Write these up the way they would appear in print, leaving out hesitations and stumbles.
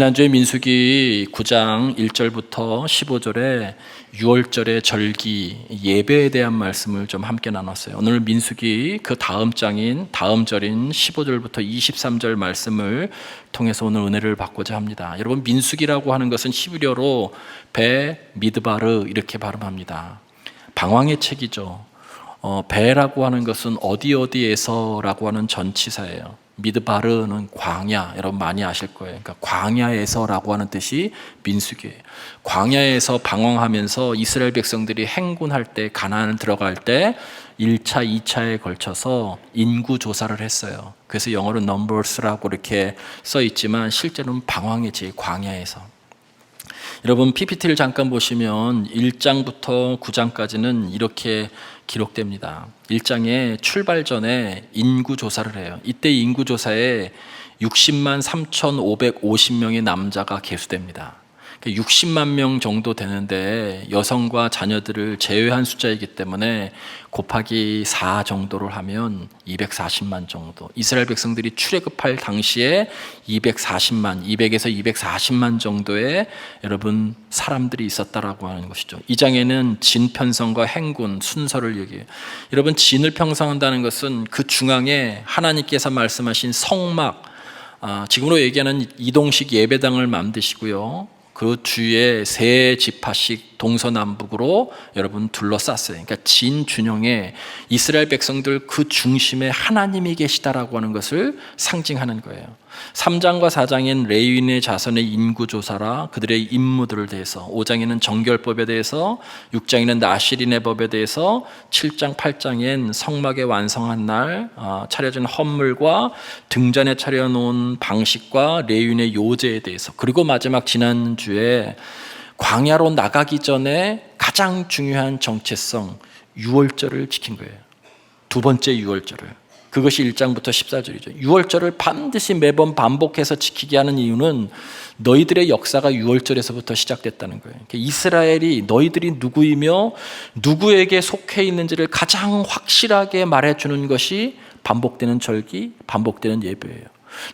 지난주에 민수기 9장 1절부터 15절에 6월절의 절기 예배에 대한 말씀을 좀 함께 나눴어요. 오늘 민수기 그 다음 절인 15절부터 23절 말씀을 통해서 오늘 은혜를 받고자 합니다. 여러분, 민수기라고 하는 것은 히브리어로 베 미드바르 이렇게 발음합니다. 방황의 책이죠. 베라고 하는 것은 어디에서라고 하는 전치사예요. 미드바르는 광야, 여러분 많이 아실 거예요. 그러니까 광야에서라고 하는 뜻이 민수기예요. 광야에서 방황하면서 이스라엘 백성들이 행군할 때, 가나안을 들어갈 때 1차, 2차에 걸쳐서 인구 조사를 했어요. 그래서 영어로 numbers라고 이렇게 써 있지만 실제로는 방황이지, 광야에서. 여러분, PPT를 잠깐 보시면 1장부터 9장까지는 이렇게 기록됩니다. 1장에 출발 전에 인구조사를 해요. 이때 인구조사에 60만 3,550명의 남자가 계수됩니다. 60만 명 정도 되는데 여성과 자녀들을 제외한 숫자이기 때문에 곱하기 4 정도를 하면 240만 정도. 이스라엘 백성들이 출애굽할 당시에 240만, 200에서 240만 정도의 여러분 사람들이 있었다라고 하는 것이죠. 이 장에는 진편성과 행군 순서를 얘기해요. 여러분, 진을 편성한다는 것은 그 중앙에 하나님께서 말씀하신 성막, 지금으로 얘기하는 이동식 예배당을 만드시고요. 그 주위에 세 지파씩 동서남북으로 여러분 둘러쌌어요. 그러니까 진준영에 이스라엘 백성들 그 중심에 하나님이 계시다라고 하는 것을 상징하는 거예요. 3장과 4장엔 레위인의 자손의 인구조사라 그들의 임무들을 대해서, 5장에는 정결법에 대해서, 6장에는 나실인의 법에 대해서, 7장, 8장엔 성막의 완성한 날 차려진 헌물과 등잔에 차려놓은 방식과 레위인의 요제에 대해서, 그리고 마지막 지난주에 광야로 나가기 전에 가장 중요한 정체성 유월절을 지킨 거예요. 두 번째 유월절을. 그것이 1장부터 14절이죠. 유월절을 반드시 매번 반복해서 지키게 하는 이유는 너희들의 역사가 유월절에서부터 시작됐다는 거예요. 이스라엘이 너희들이 누구이며 누구에게 속해 있는지를 가장 확실하게 말해주는 것이 반복되는 절기, 반복되는 예배예요.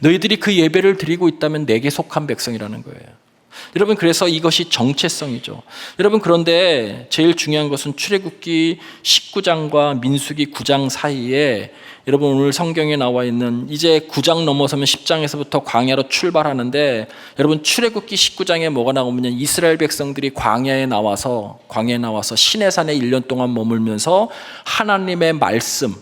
너희들이 그 예배를 드리고 있다면 내게 속한 백성이라는 거예요. 여러분, 그래서 이것이 정체성이죠. 여러분, 그런데 제일 중요한 것은 출애굽기 19장과 민수기 9장 사이에 여러분 오늘 성경에 나와 있는 이제 9장 넘어서면 10장에서부터 광야로 출발하는데, 여러분 출애굽기 19장에 뭐가 나오면 이스라엘 백성들이 광야에 나와서 시내산에 1년 동안 머물면서 하나님의 말씀,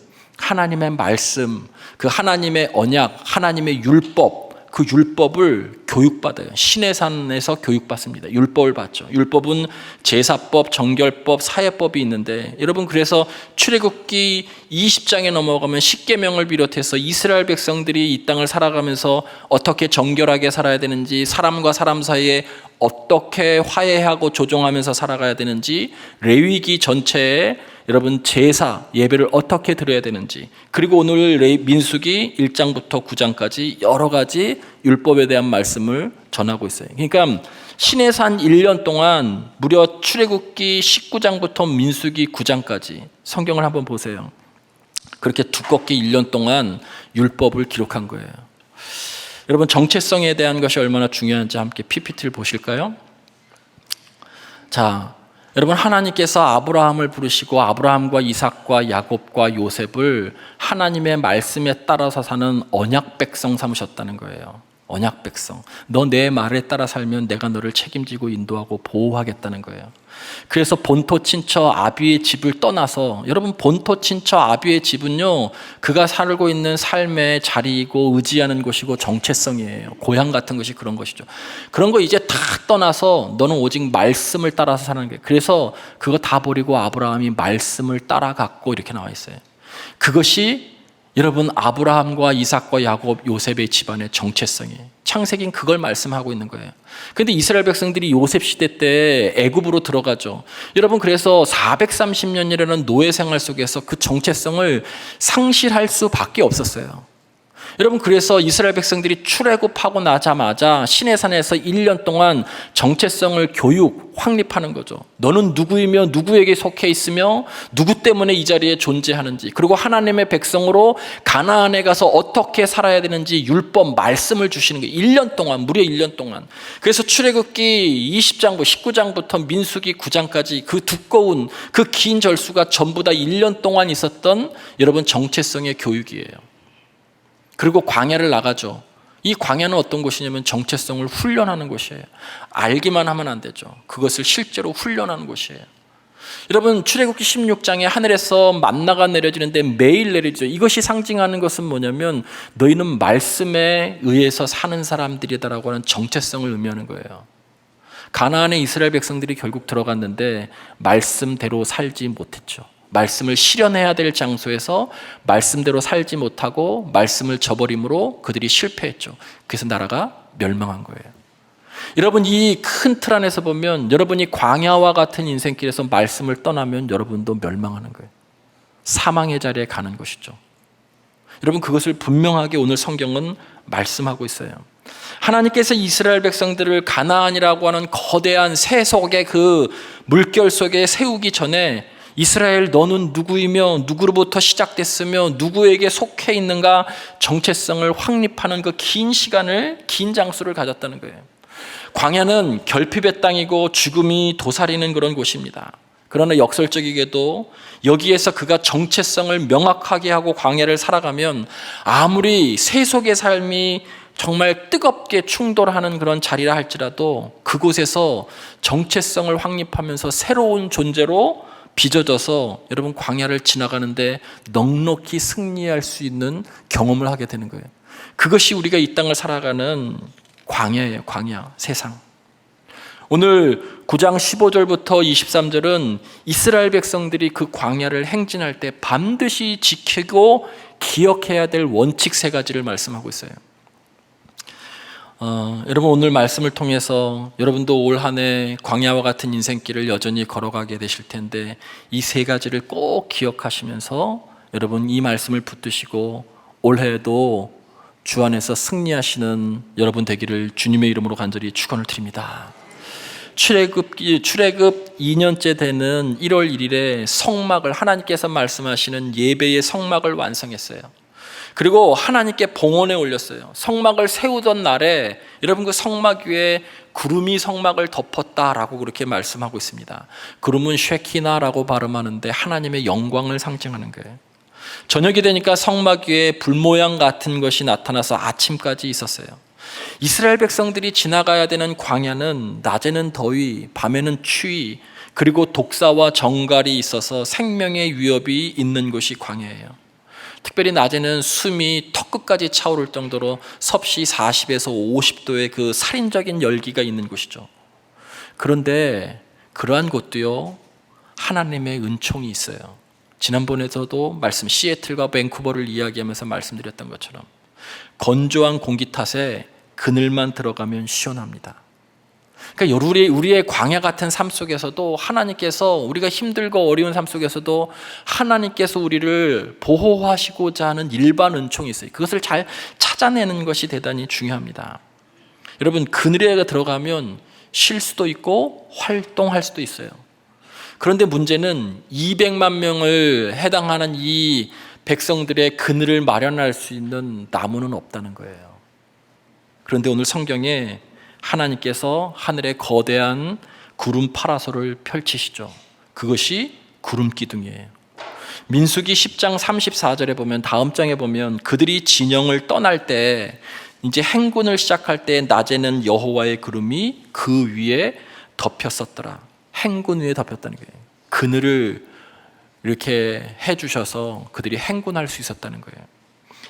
그 하나님의 언약, 하나님의 율법, 그 율법을 교육받아요. 시내산에서 교육받습니다. 율법을 받죠. 율법은 제사법, 정결법, 사회법이 있는데, 여러분 그래서 출애굽기 20장에 넘어가면 십계명을 비롯해서 이스라엘 백성들이 이 땅을 살아가면서 어떻게 정결하게 살아야 되는지, 사람과 사람 사이에 어떻게 화해하고 조정하면서 살아가야 되는지, 레위기 전체에 여러분 제사, 예배를 어떻게 드려야 되는지, 그리고 오늘 민수기 1장부터 9장까지 여러 가지 율법에 대한 말씀을 전하고 있어요. 그러니까 시내산 1년 동안 무려 출애굽기 19장부터 민수기 9장까지 성경을 한번 보세요. 그렇게 두껍게 1년 동안 율법을 기록한 거예요. 여러분, 정체성에 대한 것이 얼마나 중요한지 함께 PPT를 보실까요? 자, 여러분, 하나님께서 아브라함을 부르시고 아브라함과 이삭과 야곱과 요셉을 하나님의 말씀에 따라서 사는 언약 백성 삼으셨다는 거예요. 언약 백성. 너 내 말에 따라 살면 내가 너를 책임지고 인도하고 보호하겠다는 거예요. 그래서 본토 친처 아비의 집을 떠나서, 여러분 본토 친처 아비의 집은요, 그가 살고 있는 삶의 자리이고 의지하는 곳이고 정체성이에요. 고향 같은 것이 그런 것이죠. 그런 거 이제 다 떠나서 너는 오직 말씀을 따라서 사는 거예요. 그래서 그거 다 버리고 아브라함이 말씀을 따라갔고 이렇게 나와 있어요. 그것이 여러분 아브라함과 이삭과 야곱, 요셉의 집안의 정체성이에요. 창세기는 그걸 말씀하고 있는 거예요. 그런데 이스라엘 백성들이 요셉 시대 때 애굽으로 들어가죠. 여러분, 그래서 430년이라는 노예 생활 속에서 그 정체성을 상실할 수밖에 없었어요. 여러분, 그래서 이스라엘 백성들이 출애굽하고 나자마자 시내산에서 1년 동안 정체성을 확립하는 거죠. 너는 누구이며 누구에게 속해 있으며 누구 때문에 이 자리에 존재하는지, 그리고 하나님의 백성으로 가나안에 가서 어떻게 살아야 되는지 율법 말씀을 주시는 게 1년 동안, 무려 1년 동안. 그래서 출애굽기 20장부터 19장부터 민수기 9장까지 그 두꺼운 그 긴 절수가 전부 다 1년 동안 있었던 여러분 정체성의 교육이에요. 그리고 광야를 나가죠. 이 광야는 어떤 곳이냐면 정체성을 훈련하는 곳이에요. 알기만 하면 안 되죠. 그것을 실제로 훈련하는 곳이에요. 여러분, 출애굽기 16장에 하늘에서 만나가 내려지는데 매일 내려지죠. 이것이 상징하는 것은 뭐냐면 너희는 말씀에 의해서 사는 사람들이다라고 하는 정체성을 의미하는 거예요. 가나안에 이스라엘 백성들이 결국 들어갔는데 말씀대로 살지 못했죠. 말씀을 실현해야 될 장소에서 말씀대로 살지 못하고 말씀을 저버림으로 그들이 실패했죠. 그래서 나라가 멸망한 거예요. 여러분, 이 큰 틀 안에서 보면 여러분이 광야와 같은 인생길에서 말씀을 떠나면 여러분도 멸망하는 거예요. 사망의 자리에 가는 것이죠. 여러분, 그것을 분명하게 오늘 성경은 말씀하고 있어요. 하나님께서 이스라엘 백성들을 가나안이라고 하는 거대한 새 속의 그 물결 속에 세우기 전에 이스라엘 너는 누구이며 누구로부터 시작됐으며 누구에게 속해 있는가 정체성을 확립하는 그 긴 시간을, 긴 장수를 가졌다는 거예요. 광야는 결핍의 땅이고 죽음이 도사리는 그런 곳입니다. 그러나 역설적이게도 여기에서 그가 정체성을 명확하게 하고 광야를 살아가면 아무리 세속의 삶이 정말 뜨겁게 충돌하는 그런 자리라 할지라도 그곳에서 정체성을 확립하면서 새로운 존재로 빚어져서 여러분 광야를 지나가는데 넉넉히 승리할 수 있는 경험을 하게 되는 거예요. 그것이 우리가 이 땅을 살아가는 광야예요. 광야, 세상. 오늘 9장 15절부터 23절은 이스라엘 백성들이 그 광야를 행진할 때 반드시 지키고 기억해야 될 원칙 3가지를 말씀하고 있어요. 여러분, 오늘 말씀을 통해서 여러분도 올 한 해 광야와 같은 인생길을 여전히 걸어가게 되실 텐데 이 3가지를 꼭 기억하시면서 여러분 이 말씀을 붙드시고 올해에도 주 안에서 승리하시는 여러분 되기를 주님의 이름으로 간절히 축원을 드립니다. 출애굽 2년째 되는 1월 1일에 성막을, 하나님께서 말씀하시는 예배의 성막을 완성했어요. 그리고 하나님께 봉헌에 올렸어요. 성막을 세우던 날에 여러분 그 성막 위에 구름이 성막을 덮었다라고 그렇게 말씀하고 있습니다. 구름은 쉐키나라고 발음하는데 하나님의 영광을 상징하는 거예요. 저녁이 되니까 성막 위에 불 모양 같은 것이 나타나서 아침까지 있었어요. 이스라엘 백성들이 지나가야 되는 광야는 낮에는 더위, 밤에는 추위, 그리고 독사와 정갈이 있어서 생명의 위협이 있는 곳이 광야예요. 특별히 낮에는 숨이 턱끝까지 차오를 정도로 섭씨 40에서 50도의 그 살인적인 열기가 있는 곳이죠. 그런데 그러한 곳도요, 하나님의 은총이 있어요. 지난번에서도 시애틀과 밴쿠버를 이야기하면서 말씀드렸던 것처럼 건조한 공기 탓에 그늘만 들어가면 시원합니다. 그러니까 우리의 광야 같은 삶 속에서도 하나님께서, 우리가 힘들고 어려운 삶 속에서도 하나님께서 우리를 보호하시고자 하는 일반 은총이 있어요. 그것을 잘 찾아내는 것이 대단히 중요합니다. 여러분, 그늘에 들어가면 쉴 수도 있고 활동할 수도 있어요. 그런데 문제는 200만 명을 해당하는 이 백성들의 그늘을 마련할 수 있는 나무는 없다는 거예요. 그런데 오늘 성경에 하나님께서 하늘에 거대한 구름 파라솔을 펼치시죠. 그것이 구름 기둥이에요. 민수기 10장 34절에 보면, 다음 장에 보면 그들이 진영을 떠날 때 이제 행군을 시작할 때 낮에는 여호와의 구름이 그 위에 덮였었더라. 행군 위에 덮였다는 거예요. 그늘을 이렇게 해주셔서 그들이 행군할 수 있었다는 거예요.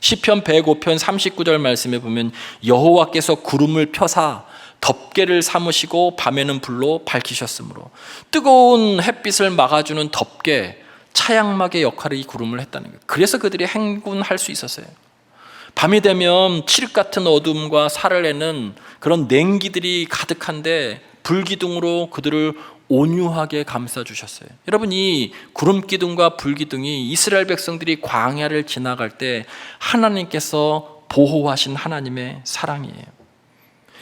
시편 105편 39절 말씀에 보면 여호와께서 구름을 펴사 덮개를 삼으시고 밤에는 불로 밝히셨으므로, 뜨거운 햇빛을 막아주는 덮개, 차양막의 역할을 이 구름을 했다는 거예요. 그래서 그들이 행군할 수 있었어요. 밤이 되면 칠흑 같은 어둠과 살을 내는 그런 냉기들이 가득한데 불기둥으로 그들을 온유하게 감싸주셨어요. 여러분, 이 구름기둥과 불기둥이 이스라엘 백성들이 광야를 지나갈 때 하나님께서 보호하신 하나님의 사랑이에요.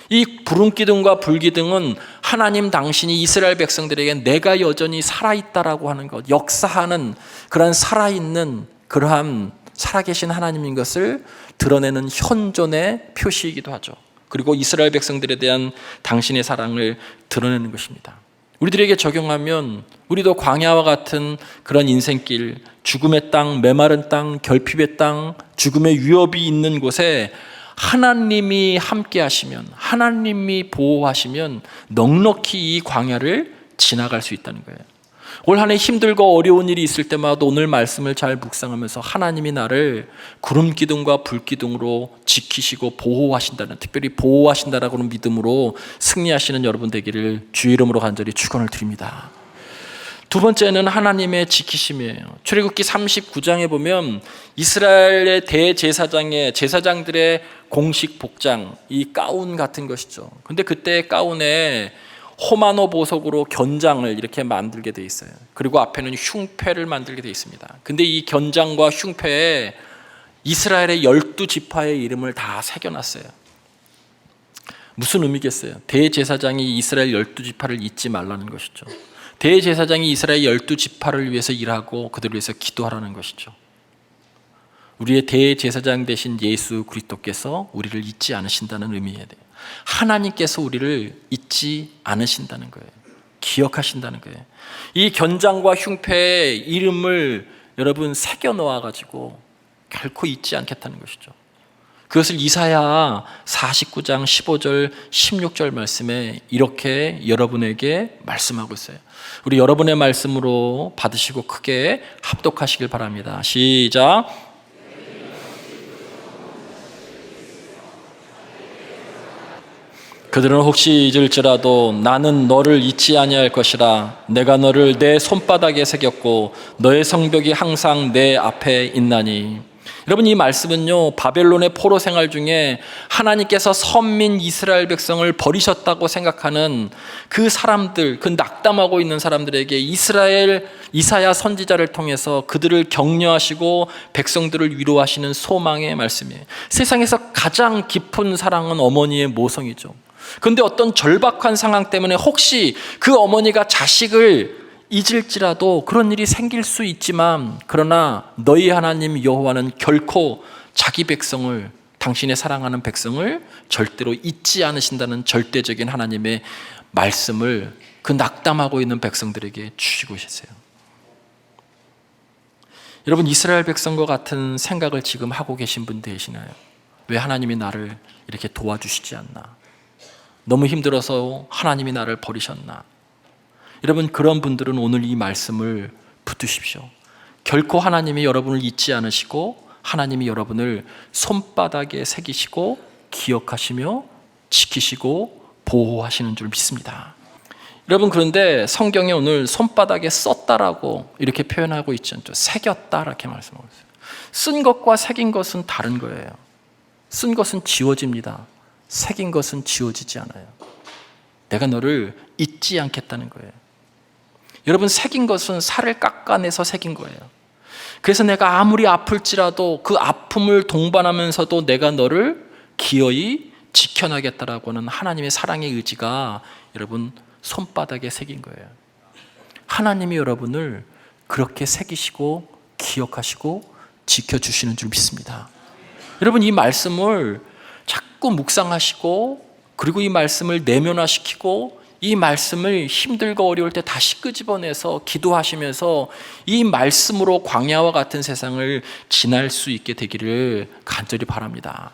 이 부름기둥과 불기둥은 하나님 당신이 이스라엘 백성들에게 내가 여전히 살아있다라고 하는 것, 역사하는 그러한 살아있는 그러한 살아계신 하나님인 것을 드러내는 현존의 표시이기도 하죠. 그리고 이스라엘 백성들에 대한 당신의 사랑을 드러내는 것입니다. 우리들에게 적용하면 우리도 광야와 같은 그런 인생길, 죽음의 땅, 메마른 땅, 결핍의 땅, 죽음의 위협이 있는 곳에 하나님이 함께 하시면, 하나님이 보호하시면 넉넉히 이 광야를 지나갈 수 있다는 거예요. 올 한 해 힘들고 어려운 일이 있을 때마다 오늘 말씀을 잘 묵상하면서 하나님이 나를 구름 기둥과 불 기둥으로 지키시고 보호하신다는, 특별히 보호하신다라고 하는 믿음으로 승리하시는 여러분 되기를 주의 이름으로 간절히 축원을 드립니다. 두 번째는 하나님의 지키심이에요. 출애굽기 39장에 보면 이스라엘의 대제사장의 제사장들의 공식 복장, 이 가운 같은 것이죠. 근데 그때 가운에 호마노 보석으로 견장을 이렇게 만들게 돼 있어요. 그리고 앞에는 흉패를 만들게 돼 있습니다. 근데 이 견장과 흉패에 이스라엘의 12지파의 이름을 다 새겨놨어요. 무슨 의미겠어요? 대제사장이 이스라엘 12지파를 잊지 말라는 것이죠. 대제사장이 이스라엘 12지파를 위해서 일하고 그들을 위해서 기도하라는 것이죠. 우리의 대제사장 되신 예수 그리스도께서 우리를 잊지 않으신다는 의미예요. 하나님께서 우리를 잊지 않으신다는 거예요. 기억하신다는 거예요. 이 견장과 흉패의 이름을 여러분 새겨 놓아가지고 결코 잊지 않겠다는 것이죠. 그것을 이사야 49장 15절 16절 말씀에 이렇게 여러분에게 말씀하고 있어요. 우리 여러분의 말씀으로 받으시고 크게 합독하시길 바랍니다. 시작. 그들은 혹시 잊을지라도 나는 너를 잊지 아니할 것이라. 내가 너를 내 손바닥에 새겼고 너의 성벽이 항상 내 앞에 있나니. 여러분, 이 말씀은요, 바벨론의 포로 생활 중에 하나님께서 선민 이스라엘 백성을 버리셨다고 생각하는 그 사람들, 그 낙담하고 있는 사람들에게 이스라엘 이사야 선지자를 통해서 그들을 격려하시고 백성들을 위로하시는 소망의 말씀이에요. 세상에서 가장 깊은 사랑은 어머니의 모성이죠. 그런데 어떤 절박한 상황 때문에 혹시 그 어머니가 자식을 잊을지라도 그런 일이 생길 수 있지만, 그러나 너희 하나님 여호와는 결코 자기 백성을, 당신의 사랑하는 백성을 절대로 잊지 않으신다는 절대적인 하나님의 말씀을 그 낙담하고 있는 백성들에게 주시고 계세요. 여러분, 이스라엘 백성과 같은 생각을 지금 하고 계신 분 계시나요? 왜 하나님이 나를 이렇게 도와주시지 않나? 너무 힘들어서 하나님이 나를 버리셨나? 여러분, 그런 분들은 오늘 이 말씀을 붙드십시오. 결코 하나님이 여러분을 잊지 않으시고 하나님이 여러분을 손바닥에 새기시고 기억하시며 지키시고 보호하시는 줄 믿습니다. 여러분, 그런데 성경에 오늘 손바닥에 썼다라고 이렇게 표현하고 있지 않죠. 새겼다 이렇게 말씀하고 있어요. 쓴 것과 새긴 것은 다른 거예요. 쓴 것은 지워집니다. 새긴 것은 지워지지 않아요. 내가 너를 잊지 않겠다는 거예요. 여러분, 새긴 것은 살을 깎아내서 새긴 거예요. 그래서 내가 아무리 아플지라도 그 아픔을 동반하면서도 내가 너를 기어이 지켜나겠다라고 하는 하나님의 사랑의 의지가 여러분 손바닥에 새긴 거예요. 하나님이 여러분을 그렇게 새기시고 기억하시고 지켜주시는 줄 믿습니다. 여러분, 이 말씀을 자꾸 묵상하시고, 그리고 이 말씀을 내면화시키고, 이 말씀을 힘들고 어려울 때 다시 끄집어내서 기도하시면서 이 말씀으로 광야와 같은 세상을 지날 수 있게 되기를 간절히 바랍니다.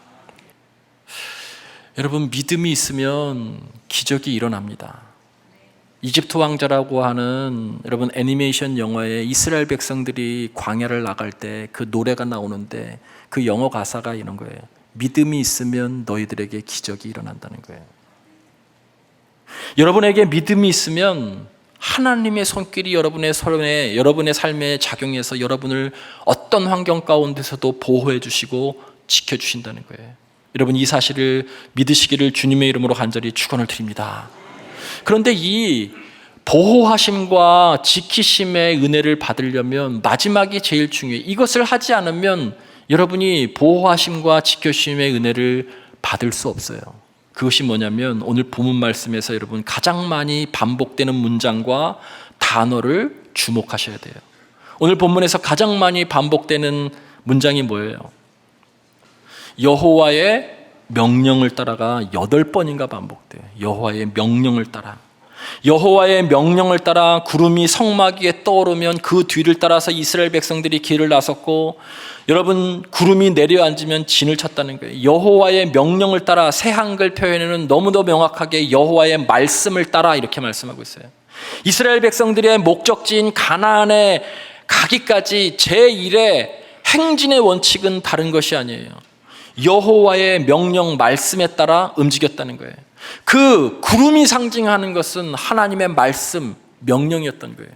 여러분, 믿음이 있으면 기적이 일어납니다. 이집트 왕자라고 하는 여러분 애니메이션 영화에 이스라엘 백성들이 광야를 나갈 때 그 노래가 나오는데 그 영어 가사가 이런 거예요. 믿음이 있으면 너희들에게 기적이 일어난다는 거예요. 여러분에게 믿음이 있으면 하나님의 손길이 여러분의 손에, 여러분의 삶에 작용해서 여러분을 어떤 환경 가운데서도 보호해 주시고 지켜주신다는 거예요. 여러분, 이 사실을 믿으시기를 주님의 이름으로 간절히 축원을 드립니다. 그런데 이 보호하심과 지키심의 은혜를 받으려면 마지막이 제일 중요해요. 이것을 하지 않으면 여러분이 보호하심과 지켜주심의 은혜를 받을 수 없어요. 그것이 뭐냐면 오늘 본문 말씀에서 여러분 가장 많이 반복되는 문장과 단어를 주목하셔야 돼요. 오늘 본문에서 가장 많이 반복되는 문장이 뭐예요? 여호와의 명령을 따라가 8번인가 반복돼요. 여호와의 명령을 따라. 여호와의 명령을 따라 구름이 성막 위에 떠오르면 그 뒤를 따라서 이스라엘 백성들이 길을 나섰고, 여러분 구름이 내려앉으면 진을 쳤다는 거예요. 여호와의 명령을 따라, 새 한글 표현에는 너무도 명확하게 여호와의 말씀을 따라 이렇게 말씀하고 있어요. 이스라엘 백성들의 목적지인 가나안에 가기까지 제1의 행진의 원칙은 다른 것이 아니에요. 여호와의 명령 말씀에 따라 움직였다는 거예요. 그 구름이 상징하는 것은 하나님의 말씀, 명령이었던 거예요.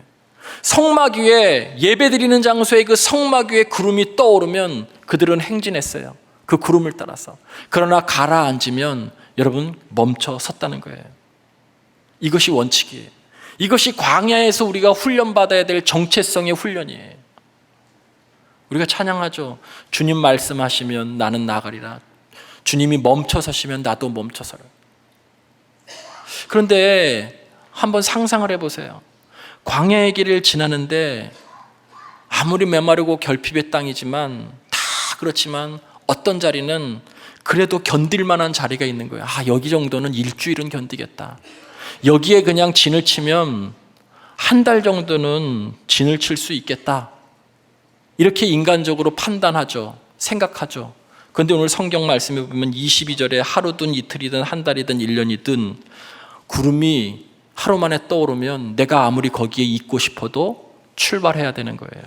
성막 위에, 예배드리는 장소에 그 성막 위에 구름이 떠오르면 그들은 행진했어요. 그 구름을 따라서. 그러나 가라앉으면 여러분 멈춰 섰다는 거예요. 이것이 원칙이에요. 이것이 광야에서 우리가 훈련받아야 될 정체성의 훈련이에요. 우리가 찬양하죠. 주님 말씀하시면 나는 나가리라. 주님이 멈춰 서시면 나도 멈춰 서라. 그런데 한번 상상을 해보세요. 광야의 길을 지나는데 아무리 메마르고 결핍의 땅이지만 다 그렇지만 어떤 자리는 그래도 견딜 만한 자리가 있는 거예요. 여기 정도는 일주일은 견디겠다. 여기에 그냥 진을 치면 한 달 정도는 진을 칠 수 있겠다. 이렇게 인간적으로 판단하죠. 생각하죠. 그런데 오늘 성경 말씀에 보면 22절에 하루든 이틀이든 한 달이든 1년이든 구름이 하루 만에 떠오르면 내가 아무리 거기에 있고 싶어도 출발해야 되는 거예요.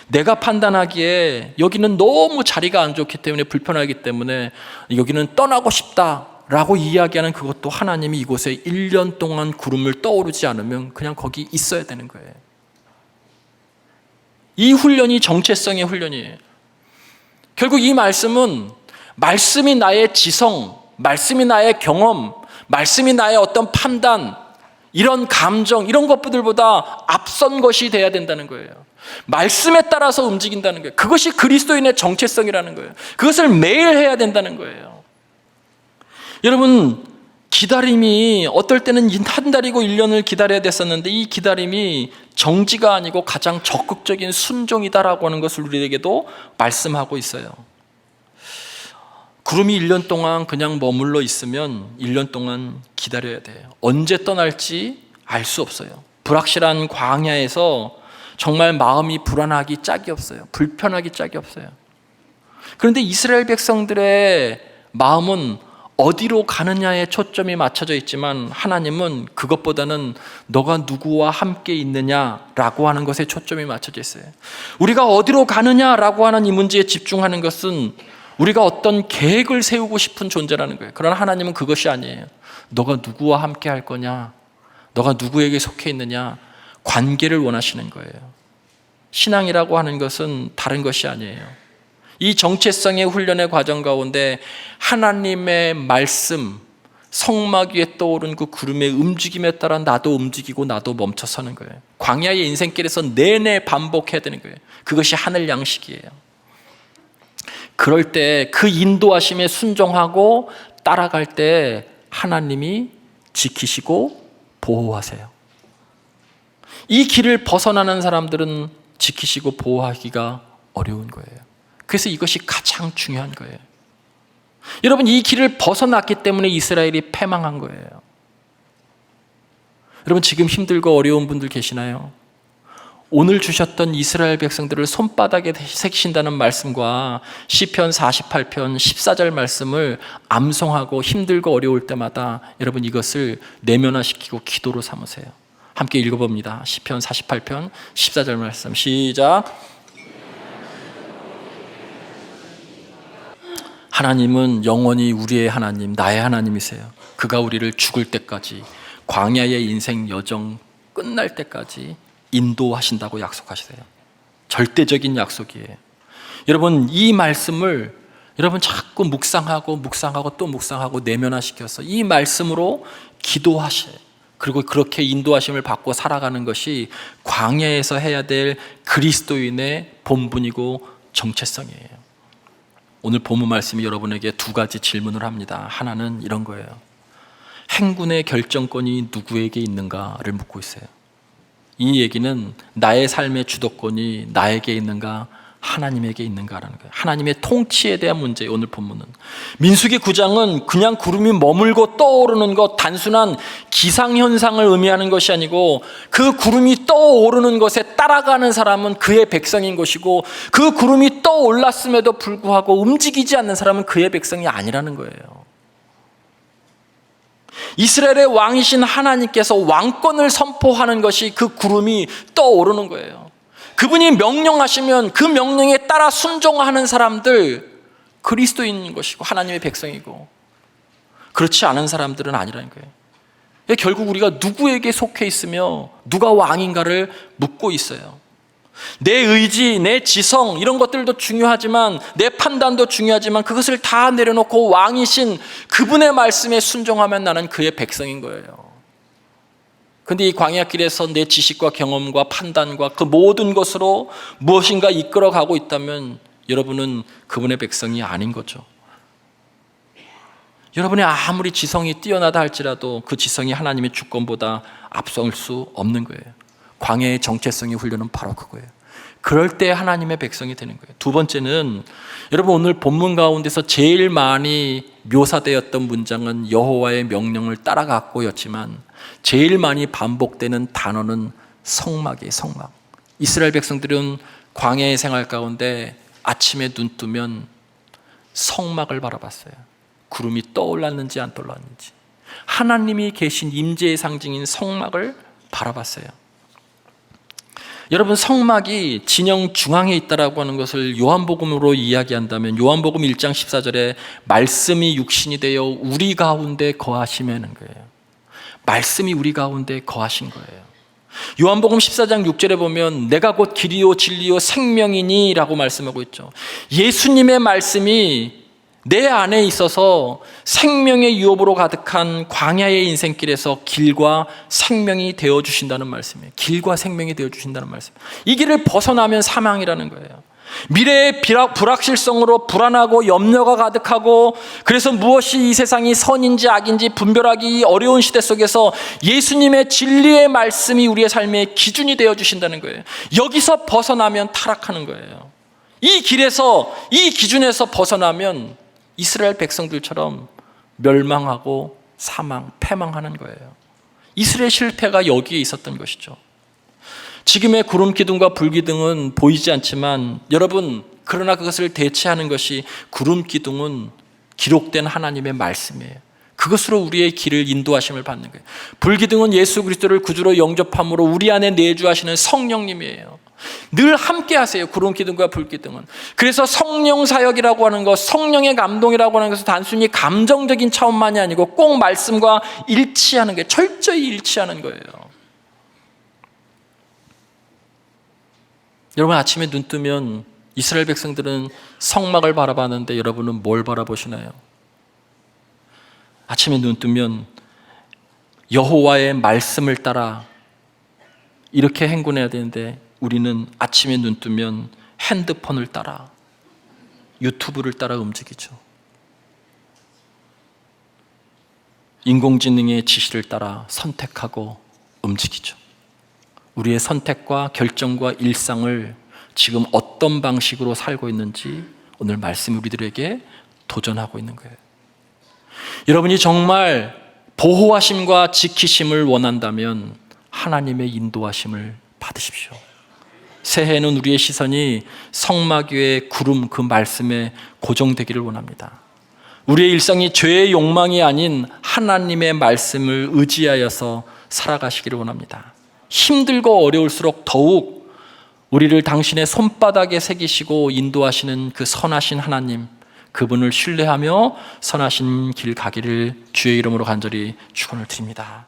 내가 판단하기에 여기는 너무 자리가 안 좋기 때문에, 불편하기 때문에 여기는 떠나고 싶다라고 이야기하는 그것도 하나님이 이곳에 1년 동안 구름을 떠오르지 않으면 그냥 거기 있어야 되는 거예요. 이 훈련이 정체성의 훈련이에요. 결국 이 말씀은 말씀이 나의 지성, 말씀이 나의 경험, 말씀이 나의 어떤 판단, 이런 감정, 이런 것들보다 앞선 것이 돼야 된다는 거예요. 말씀에 따라서 움직인다는 거예요. 그것이 그리스도인의 정체성이라는 거예요. 그것을 매일 해야 된다는 거예요. 여러분, 기다림이 어떨 때는 한 달이고 1년을 기다려야 됐었는데 이 기다림이 정지가 아니고 가장 적극적인 순종이다라고 하는 것을 우리에게도 말씀하고 있어요. 구름이 1년 동안 그냥 머물러 있으면 1년 동안 기다려야 돼요. 언제 떠날지 알 수 없어요. 불확실한 광야에서 정말 마음이 불안하기 짝이 없어요. 불편하기 짝이 없어요. 그런데 이스라엘 백성들의 마음은 어디로 가느냐에 초점이 맞춰져 있지만 하나님은 그것보다는 너가 누구와 함께 있느냐라고 하는 것에 초점이 맞춰져 있어요. 우리가 어디로 가느냐라고 하는 이 문제에 집중하는 것은 우리가 어떤 계획을 세우고 싶은 존재라는 거예요. 그러나 하나님은 그것이 아니에요. 너가 누구와 함께 할 거냐, 너가 누구에게 속해 있느냐, 관계를 원하시는 거예요. 신앙이라고 하는 것은 다른 것이 아니에요. 이 정체성의 훈련의 과정 가운데 하나님의 말씀, 성막 위에 떠오른 그 구름의 움직임에 따라 나도 움직이고 나도 멈춰 서는 거예요. 광야의 인생길에서 내내 반복해야 되는 거예요. 그것이 하늘 양식이에요. 그럴 때 그 인도하심에 순종하고 따라갈 때 하나님이 지키시고 보호하세요. 이 길을 벗어나는 사람들은 지키시고 보호하기가 어려운 거예요. 그래서 이것이 가장 중요한 거예요. 여러분, 이 길을 벗어났기 때문에 이스라엘이 패망한 거예요. 여러분, 지금 힘들고 어려운 분들 계시나요? 오늘 주셨던 이스라엘 백성들을 손바닥에 새기신다는 말씀과 시편 48편 14절 말씀을 암송하고 힘들고 어려울 때마다 여러분 이것을 내면화시키고 기도로 삼으세요. 함께 읽어봅니다. 시편 48편 14절 말씀 시작. 하나님은 영원히 우리의 하나님, 나의 하나님이세요. 그가 우리를 죽을 때까지, 광야의 인생 여정 끝날 때까지 인도하신다고 약속하시세요. 절대적인 약속이에요. 여러분, 이 말씀을 여러분 자꾸 묵상하고 또 묵상하고 내면화시켜서 이 말씀으로 기도하셔요. 그리고 그렇게 인도하심을 받고 살아가는 것이 광야에서 해야 될 그리스도인의 본분이고 정체성이에요. 오늘 본문 말씀이 여러분에게 두 가지 질문을 합니다. 하나는 이런 거예요. 행군의 결정권이 누구에게 있는가를 묻고 있어요. 이 얘기는 나의 삶의 주도권이 나에게 있는가, 하나님에게 있는가라는 거예요. 하나님의 통치에 대한 문제예요. 오늘 본문은 민수기 9장은 그냥 구름이 머물고 떠오르는 것, 단순한 기상현상을 의미하는 것이 아니고 그 구름이 떠오르는 것에 따라가는 사람은 그의 백성인 것이고 그 구름이 떠올랐음에도 불구하고 움직이지 않는 사람은 그의 백성이 아니라는 거예요. 이스라엘의 왕이신 하나님께서 왕권을 선포하는 것이 그 구름이 떠오르는 거예요. 그분이 명령하시면 그 명령에 따라 순종하는 사람들, 그리스도인인 것이고 하나님의 백성이고, 그렇지 않은 사람들은 아니라는 거예요. 결국 우리가 누구에게 속해 있으며 누가 왕인가를 묻고 있어요. 내 의지, 내 지성 이런 것들도 중요하지만, 내 판단도 중요하지만 그것을 다 내려놓고 왕이신 그분의 말씀에 순종하면 나는 그의 백성인 거예요. 그런데 이 광야길에서 내 지식과 경험과 판단과 그 모든 것으로 무엇인가 이끌어가고 있다면 여러분은 그분의 백성이 아닌 거죠. 여러분이 아무리 지성이 뛰어나다 할지라도 그 지성이 하나님의 주권보다 앞설 수 없는 거예요. 광야의 정체성의 훈련은 바로 그거예요. 그럴 때 하나님의 백성이 되는 거예요. 두 번째는, 여러분 오늘 본문 가운데서 제일 많이 묘사되었던 문장은 여호와의 명령을 따라갔고였지만 제일 많이 반복되는 단어는 성막이에요. 성막. 이스라엘 백성들은 광야의 생활 가운데 아침에 눈 뜨면 성막을 바라봤어요. 구름이 떠올랐는지 안 떠올랐는지, 하나님이 계신 임재의 상징인 성막을 바라봤어요. 여러분, 성막이 진영 중앙에 있다라고 하는 것을 요한복음으로 이야기한다면 요한복음 1장 14절에 말씀이 육신이 되어 우리 가운데 거하시면은 거예요. 말씀이 우리 가운데 거하신 거예요. 요한복음 14장 6절에 보면 내가 곧 길이요 진리요 생명이니 라고 말씀하고 있죠. 예수님의 말씀이 내 안에 있어서 생명의 유업으로 가득한 광야의 인생길에서 길과 생명이 되어주신다는 말씀이에요. 길과 생명이 되어주신다는 말씀. 이 길을 벗어나면 사망이라는 거예요. 미래의 불확실성으로 불안하고 염려가 가득하고, 그래서 무엇이 이 세상이 선인지 악인지 분별하기 어려운 시대 속에서 예수님의 진리의 말씀이 우리의 삶의 기준이 되어주신다는 거예요. 여기서 벗어나면 타락하는 거예요. 이 길에서, 이 기준에서 벗어나면 이스라엘 백성들처럼 멸망하고 패망하는 거예요. 이스라엘 실패가 여기에 있었던 것이죠. 지금의 구름 기둥과 불 기둥은 보이지 않지만 여러분, 그러나 그것을 대체하는 것이 구름 기둥은 기록된 하나님의 말씀이에요. 그것으로 우리의 길을 인도하심을 받는 거예요. 불 기둥은 예수 그리스도를 구주로 영접함으로 우리 안에 내주하시는 성령님이에요. 늘 함께 하세요. 구름 기둥과 불 기둥은. 그래서 성령 사역이라고 하는 것, 성령의 감동이라고 하는 것은 단순히 감정적인 차원만이 아니고 꼭 말씀과 일치하는 게, 철저히 일치하는 거예요. 여러분, 아침에 눈 뜨면 이스라엘 백성들은 성막을 바라봤는데 여러분은 뭘 바라보시나요? 아침에 눈 뜨면 여호와의 말씀을 따라 이렇게 행군해야 되는데 우리는 아침에 눈 뜨면 핸드폰을 따라, 유튜브를 따라 움직이죠. 인공지능의 지시를 따라 선택하고 움직이죠. 우리의 선택과 결정과 일상을 지금 어떤 방식으로 살고 있는지 오늘 말씀이 우리들에게 도전하고 있는 거예요. 여러분이 정말 보호하심과 지키심을 원한다면 하나님의 인도하심을 받으십시오. 새해에는 우리의 시선이 성막 위의 구름, 그 말씀에 고정되기를 원합니다. 우리의 일상이 죄의 욕망이 아닌 하나님의 말씀을 의지하여서 살아가시기를 원합니다. 힘들고 어려울수록 더욱 우리를 당신의 손바닥에 새기시고 인도하시는 그 선하신 하나님, 그분을 신뢰하며 선하신 길 가기를 주의 이름으로 간절히 축원을 드립니다.